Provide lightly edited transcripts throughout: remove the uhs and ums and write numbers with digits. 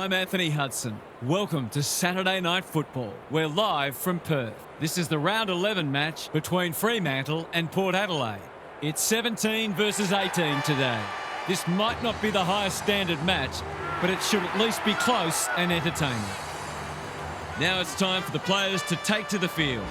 I'm Anthony Hudson. Welcome to Saturday Night Football. We're live from Perth. This is the round 11 match between Fremantle and Port Adelaide. It's 17 versus 18 today. This might not be the highest standard match, but it should at least be close and entertaining. Now it's time for the players to take to the field.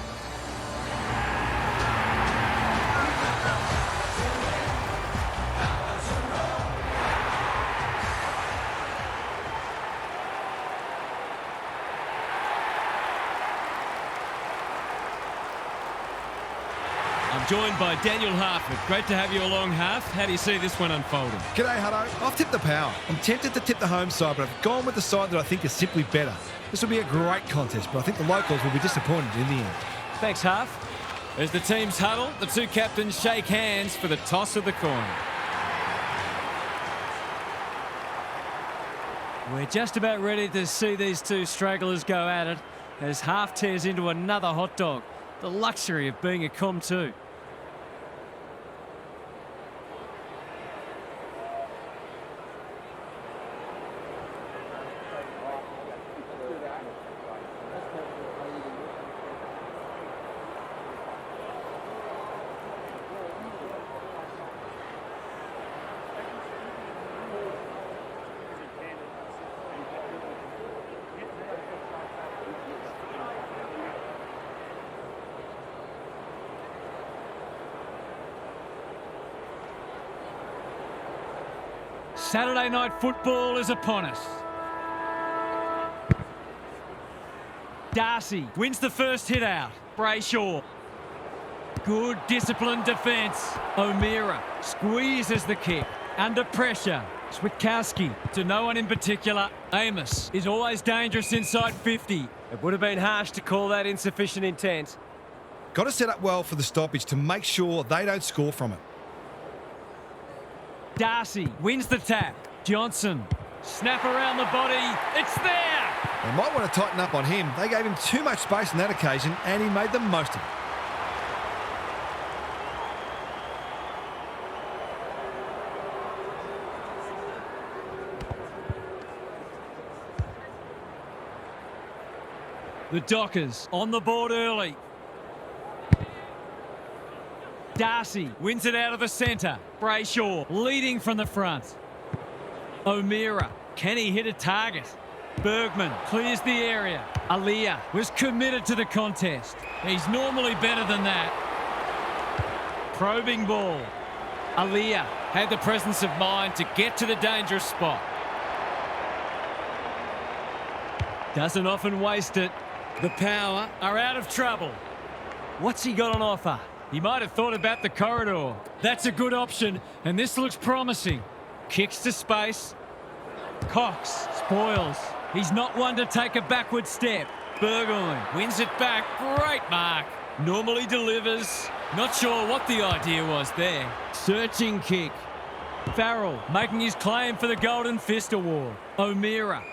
I'm joined by Daniel Harford. Great to have you along, Harf. How do you see this one unfolding? G'day, Hutto. I've tipped the power. I'm tempted to tip the home side, but I've gone with the side that I think is simply better. This will be a great contest, but I think the locals will be disappointed in the end. Thanks, Harf. As the teams huddle, the two captains shake hands for the toss of the coin. We're just about ready to see these two stragglers go at it as Harf tears into another hot dog. The luxury of being a Com2. Saturday Night Football is upon us. Darcy wins the first hit out. Brayshaw. Good disciplined defence. O'Meara squeezes the kick. Under pressure. Switkowski to no one in particular. Amos is always dangerous inside 50. It would have been harsh to call that insufficient intent. Got to set up well for the stoppage to make sure they don't score from it. Darcy wins the tap. Johnson. Snap around the body. It's there! They might want to tighten up on him. They gave him too much space on that occasion, and he made the most of it. The Dockers on the board early. Darcy wins it out of the centre. Brayshaw leading from the front. O'Meara, can he hit a target? Bergman clears the area. Aliyah was committed to the contest. He's normally better than that. Probing ball. Aliyah had the presence of mind to get to the dangerous spot. Doesn't often waste it. The Power are out of trouble. What's he got on offer? He might have thought about the corridor. That's a good option, and this looks promising. Kicks to space. Cox spoils. He's not one to take a backward step. Burgoyne wins it back. Great mark. Normally delivers. Not sure what the idea was there. Searching kick. Farrell making his claim for the Golden Fist Award. O'Meara.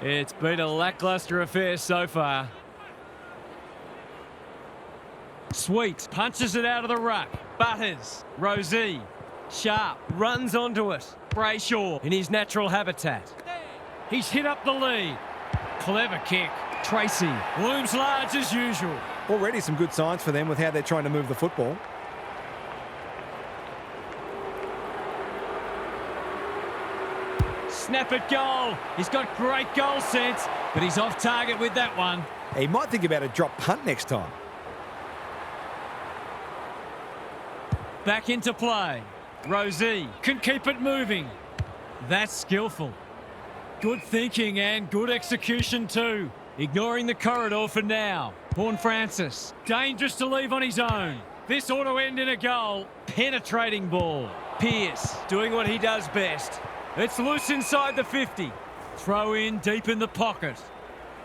It's been a lacklustre affair so far. Sweet punches it out of the ruck. Butters. Rosie. Sharp runs onto it. Brayshaw in his natural habitat. He's hit up the lead. Clever kick. Tracy looms large as usual. Already some good signs for them with how they're trying to move the football. Snap at goal. He's got great goal sense, but he's off target with that one. He might think about a drop punt next time. Back into play. Rosie can keep it moving. That's skillful. Good thinking and good execution too. Ignoring the corridor for now. Horne-Francis, dangerous to leave on his own. This ought to end in a goal. Penetrating ball. Pearce doing what he does best. It's loose inside the 50. Throw in deep in the pocket.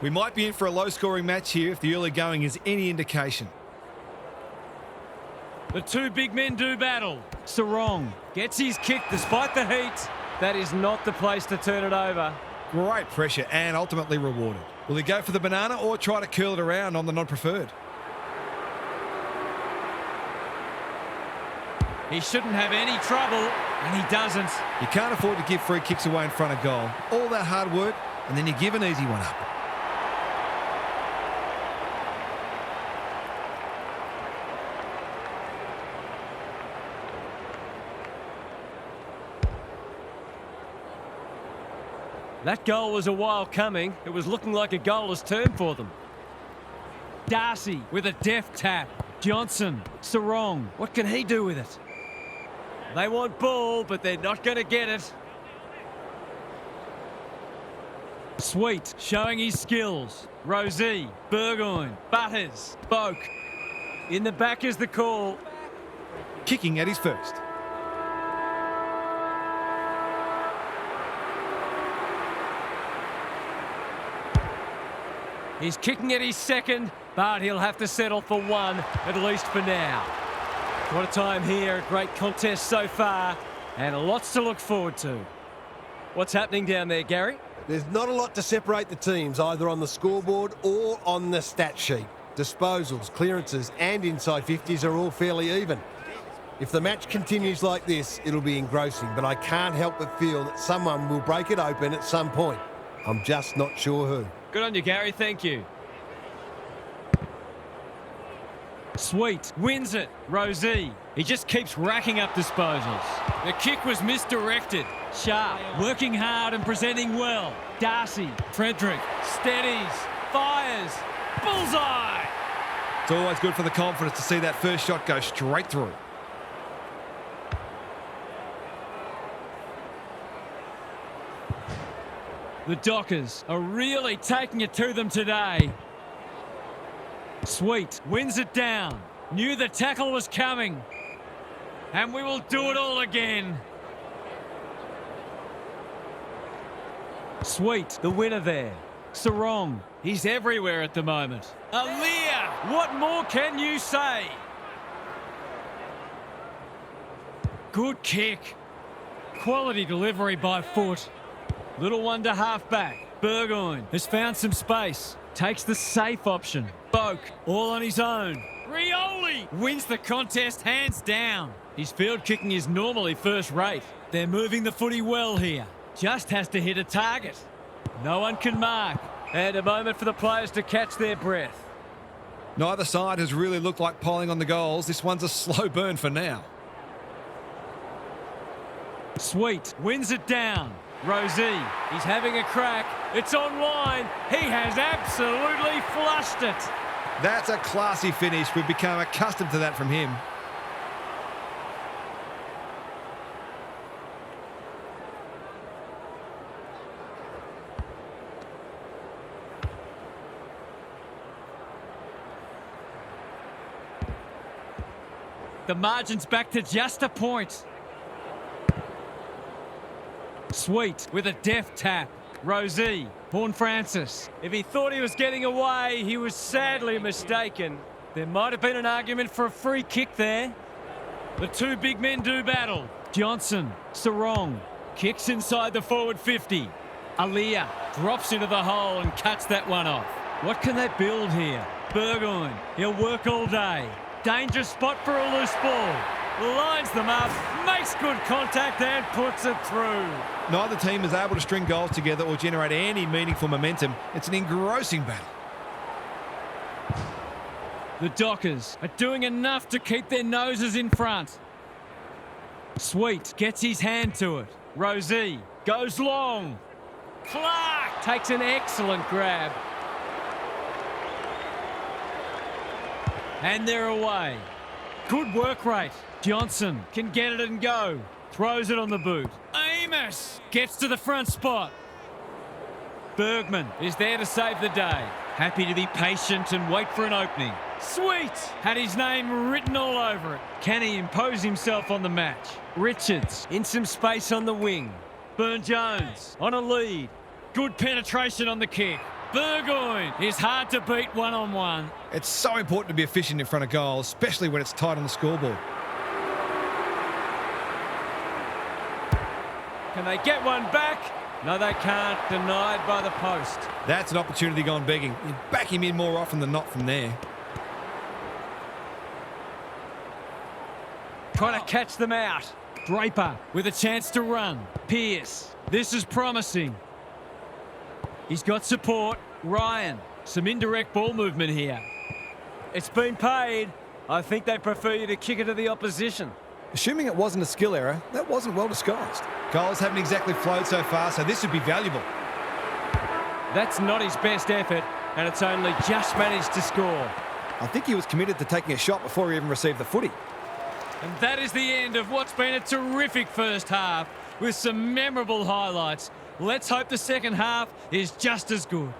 We might be in for a low-scoring match here if the early going is any indication. The two big men do battle. Sarong gets his kick despite the heat. That is not the place to turn it over. Great pressure and ultimately rewarded. Will he go for the banana or try to curl it around on the non-preferred? He shouldn't have any trouble, and he doesn't. You can't afford to give free kicks away in front of goal. All that hard work and then you give an easy one up. That goal was a while coming. It was looking like a goalless turn for them. Darcy with a deft tap. Johnson, Sarong. What can he do with it? They want ball, but they're not going to get it. Sweet, showing his skills. Rosie, Burgoyne, Butters, Boak. In the back is the call. Kicking at his first. He's kicking at his second, but he'll have to settle for one, at least for now. What a time here. A great contest so far, and lots to look forward to. What's happening down there, Gary? There's not a lot to separate the teams, either on the scoreboard or on the stat sheet. Disposals, clearances and inside 50s are all fairly even. If the match continues like this, it'll be engrossing, but I can't help but feel that someone will break it open at some point. I'm just not sure who. Good on you, Gary. Thank you. Sweet, wins it. Rosie, he just keeps racking up disposals. The kick was misdirected. Sharp, working hard and presenting well. Darcy, Frederick, steadies, fires, bullseye! It's always good for the confidence to see that first shot go straight through. The Dockers are really taking it to them today. Sweet, wins it down. Knew the tackle was coming. And we will do it all again. Sweet, the winner there. Sarong, he's everywhere at the moment. Aaliyah, what more can you say? Good kick. Quality delivery by foot. Little one to half-back. Burgoyne has found some space. Takes the safe option. Boak, all on his own. Rioli wins the contest hands down. His field kicking is normally first rate. They're moving the footy well here. Just has to hit a target. No one can mark. And a moment for the players to catch their breath. Neither side has really looked like piling on the goals. This one's a slow burn for now. Sweet, wins it down. Rosie, he's having a crack. It's online. He has absolutely flushed it. That's a classy finish. We've become accustomed to that from him. The margin's back to just a point. Sweet with a deft tap. Rosie, Horn Francis. If he thought he was getting away, he was sadly mistaken. There might have been an argument for a free kick there. The two big men do battle. Johnson, Sarong, kicks inside the forward 50. Aaliyah drops into the hole and cuts that one off. What can they build here? Burgoyne, he'll work all day. Dangerous spot for a loose ball. Lines them up, makes good contact and puts it through. Neither team is able to string goals together or generate any meaningful momentum. It's an engrossing battle. The Dockers are doing enough to keep their noses in front. Sweet gets his hand to it. Rosie goes long. Clark takes an excellent grab. And they're away. Good work rate. Johnson can get it and go. Throws it on the boot. Amos gets to the front spot. Bergman is there to save the day. Happy to be patient and wait for an opening. Sweet! Had his name written all over it. Can he impose himself on the match? Richards in some space on the wing. Burne-Jones on a lead. Good penetration on the kick. Burgoyne is hard to beat one-on-one. It's so important to be efficient in front of goal, especially when it's tight on the scoreboard. Can they get one back? No, they can't. Denied by the post. That's an opportunity gone begging. You back him in more often than not from there. Trying to catch them out. Draper with a chance to run. Pearce. This is promising. He's got support. Ryan. Some indirect ball movement here. It's been paid. I think they prefer you to kick it to the opposition. Assuming it wasn't a skill error, that wasn't well disguised. Goals haven't exactly flowed so far, so this would be valuable. That's not his best effort, and it's only just managed to score. I think he was committed to taking a shot before he even received the footy. And that is the end of what's been a terrific first half with some memorable highlights. Let's hope the second half is just as good.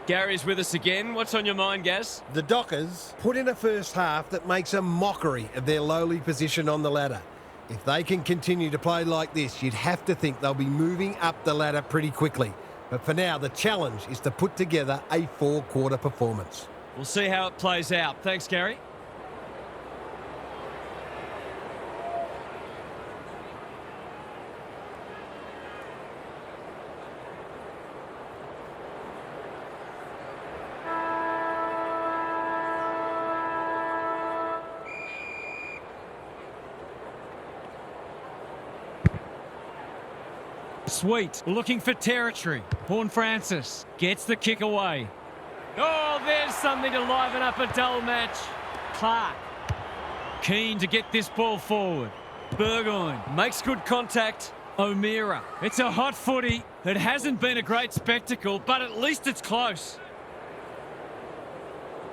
Gary's with us again. What's on your mind, Gaz? The Dockers put in a first half that makes a mockery of their lowly position on the ladder. If they can continue to play like this, you'd have to think they'll be moving up the ladder pretty quickly. But for now, the challenge is to put together a four-quarter performance. We'll see how it plays out. Thanks, Gary. Sweet, looking for territory. Horn Francis gets the kick away. Oh, there's something to liven up a dull match. Clark, keen to get this ball forward. Burgoyne makes good contact. O'Meara, it's a hot footy. It hasn't been a great spectacle, but at least it's close.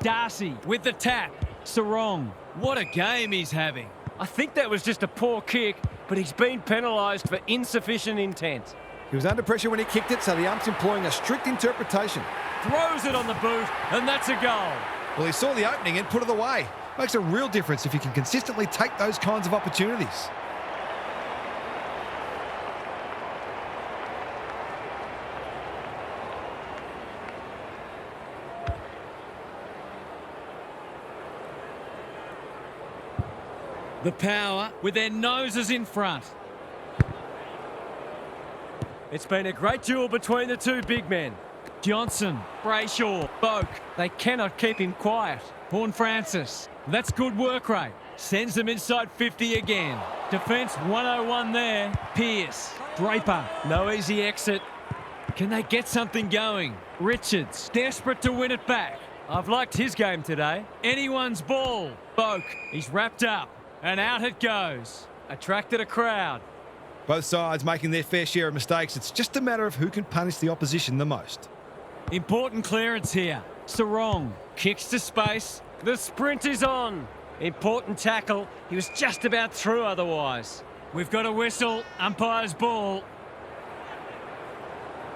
Darcy with the tap. Sarong, what a game he's having. I think that was just a poor kick, but he's been penalised for insufficient intent. He was under pressure when he kicked it, so the ump's employing a strict interpretation. Throws it on the boot, and that's a goal. Well, he saw the opening and put it away. Makes a real difference if you can consistently take those kinds of opportunities. The Power with their noses in front. It's been a great duel between the two big men. Johnson, Brayshaw, Boak. They cannot keep him quiet. Horn Francis. That's good work rate. Sends them inside 50 again. Defence 101 there. Pearce. Draper. No easy exit. Can they get something going? Richards. Desperate to win it back. I've liked his game today. Anyone's ball. Boak. He's wrapped up. And out it goes. Attracted a crowd. Both sides making their fair share of mistakes. It's just a matter of who can punish the opposition the most. Important clearance here. Sarong kicks to space. The sprint is on. Important tackle. He was just about through otherwise. We've got a whistle. Umpire's ball.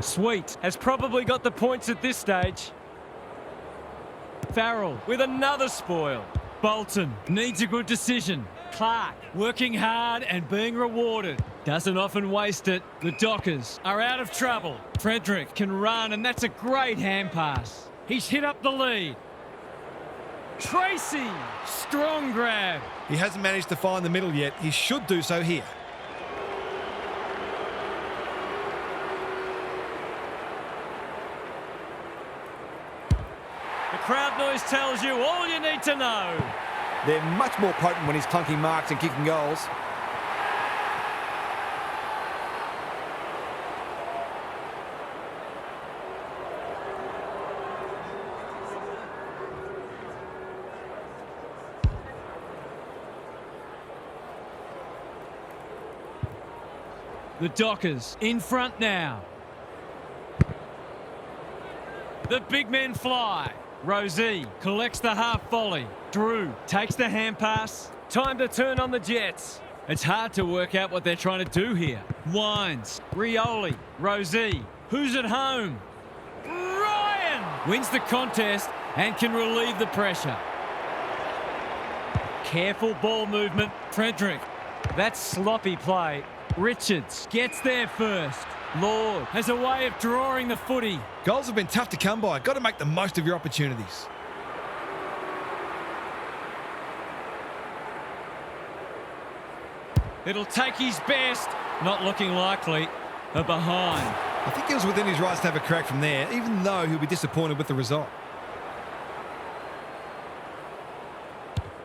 Sweet has probably got the points at this stage. Farrell with another spoil. Bolton needs a good decision. Clark working hard and being rewarded. Doesn't often waste it. The Dockers are out of trouble. Frederick can run, and that's a great hand pass. He's hit up the lead. Tracy, strong grab. He hasn't managed to find the middle yet. He should do so here. The crowd noise tells you all you need to know. They're much more potent when he's clunking marks and kicking goals. The Dockers in front now. The big men fly. Rosie collects the half volley. Drew takes the hand pass. Time to turn on the Jets. It's hard to work out what they're trying to do here. Wines, Rioli, Rosie. Who's at home? Ryan wins the contest and can relieve the pressure. Careful ball movement. Frederick. That's sloppy play. Richards gets there first. Lord has a way of drawing the footy. Goals have been tough to come by. Got to make the most of your opportunities. It'll take his best. Not looking likely. A behind. I think he was within his rights to have a crack from there, even though he'll be disappointed with the result.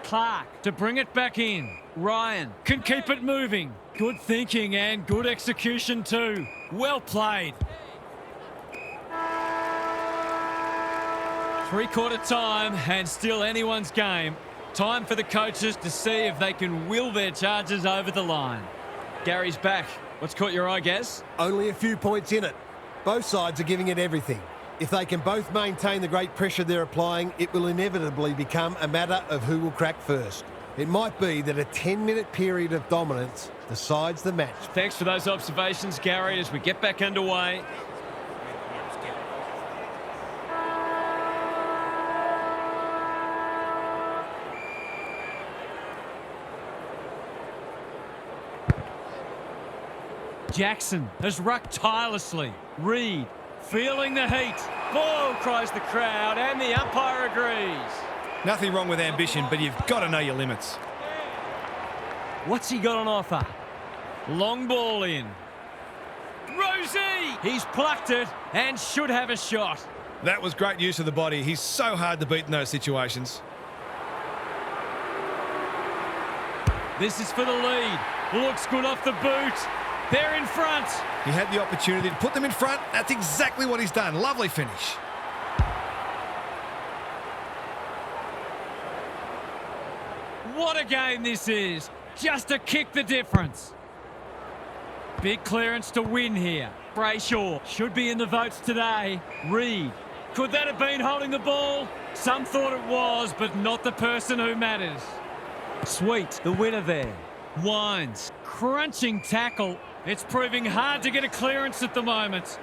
Clark to bring it back in. Ryan can keep it moving. Good thinking and good execution too. Well played. Three-quarter time and still anyone's game. Time for the coaches to see if they can will their charges over the line. Gary's back. What's caught your eye, Gaz? Only a few points in it. Both sides are giving it everything. If they can both maintain the great pressure they're applying, it will inevitably become a matter of who will crack first. It might be that a 10-minute period of dominance decides the match. Thanks for those observations, Gary, as we get back underway. Jackson has rucked tirelessly. Reed feeling the heat. Ball, cries the crowd, and the umpire agrees. Nothing wrong with ambition, but you've got to know your limits. What's he got on offer? Long ball in. Rosie! He's plucked it and should have a shot. That was great use of the body. He's so hard to beat in those situations. This is for the lead. Looks good off the boot. They're in front. He had the opportunity to put them in front. That's exactly what he's done. Lovely finish. What a game this is. Just to kick the difference. Big clearance to win here. Brayshaw should be in the votes today. Reed. Could that have been holding the ball? Some thought it was, but not the person who matters. Sweet, the winner there. Wines. Crunching tackle. It's proving hard to get a clearance at the moment.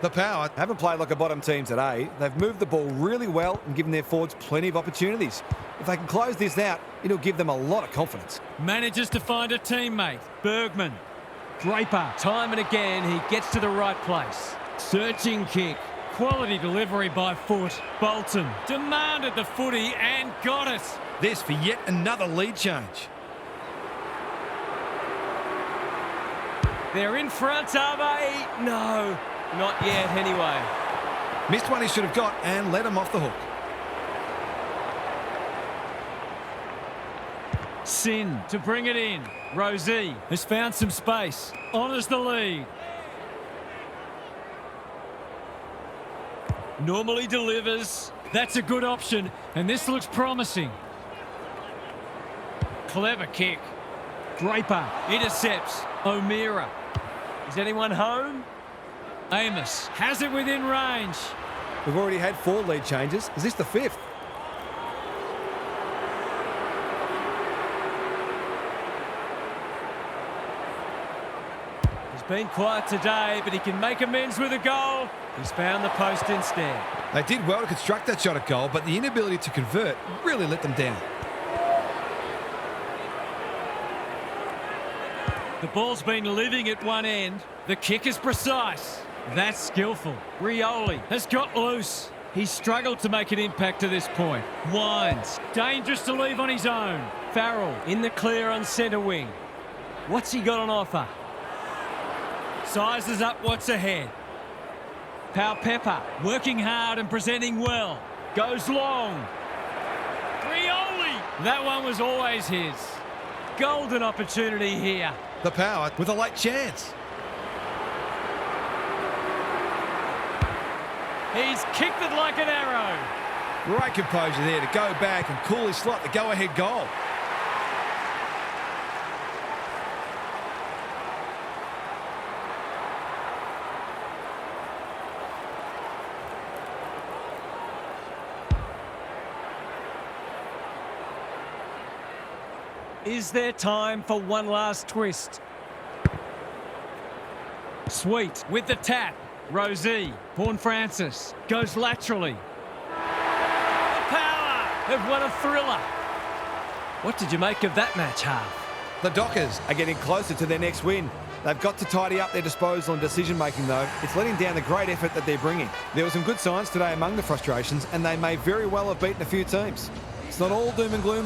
The Power haven't played like a bottom team today. They've moved the ball really well and given their forwards plenty of opportunities. If they can close this out, it'll give them a lot of confidence. Manages to find a teammate. Bergman. Draper. Time and again, he gets to the right place. Searching kick. Quality delivery by foot. Bolton demanded the footy and got it. This for yet another lead change. They're in front, are they? No, not yet anyway. Missed one he should have got and let him off the hook. Sin to bring it in. Rosie has found some space. Honours the lead. Normally delivers. That's a good option, and this looks promising. Clever kick. Draper intercepts. O'Meara. Is anyone home? Amos has it within range. We've already had 4 lead changes. Is this the 5th? He's been quiet today, but he can make amends with a goal. He's found the post instead. They did well to construct that shot at goal, but the inability to convert really let them down. The ball's been living at one end. The kick is precise. That's skillful. Rioli has got loose. He's struggled to make an impact to this point. Wines. Dangerous to leave on his own. Farrell in the clear on centre wing. What's he got on offer? Sizes up what's ahead. Pau Pepper working hard and presenting well. Goes long. Rioli. That one was always his. Golden opportunity here. The Power with a late chance. He's kicked it like an arrow. Great composure there to go back and coolly slot the go-ahead goal. Is there time for one last twist? Sweet with the tap. Rosie, Paul Francis goes laterally. The Power have won a thriller. What did you make of that match, half? The Dockers are getting closer to their next win. They've got to tidy up their disposal and decision-making, though. It's letting down the great effort that they're bringing. There were some good signs today among the frustrations, and they may very well have beaten a few teams. It's not all doom and gloom.